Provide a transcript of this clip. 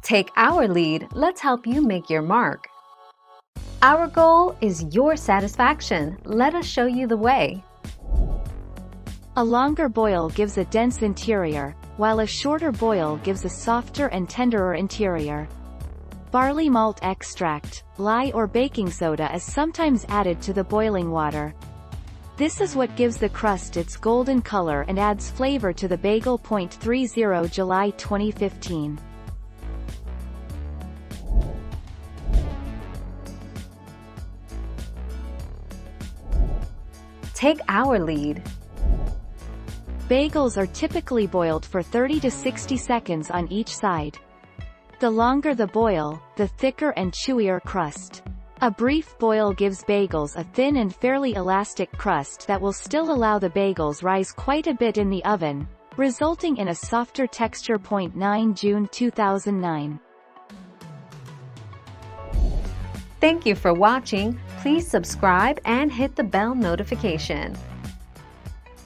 Take our lead, let's help you make your mark. Our goal is your satisfaction. Let us show you the way. A longer boil gives a dense interior, while a shorter boil gives a softer and tenderer interior. Barley malt extract, lye or baking soda is sometimes added to the boiling water. This is what gives the crust its golden color and adds flavor to the bagel. 30 July 2015. Take our lead. Bagels are typically boiled for 30 to 60 seconds on each side. The longer the boil, the thicker and chewier crust. A brief boil gives bagels a thin and fairly elastic crust that will still allow the bagels rise quite a bit in the oven, resulting in a softer texture. 9 June 2009. Thank you for watching. Please subscribe and hit the bell notification.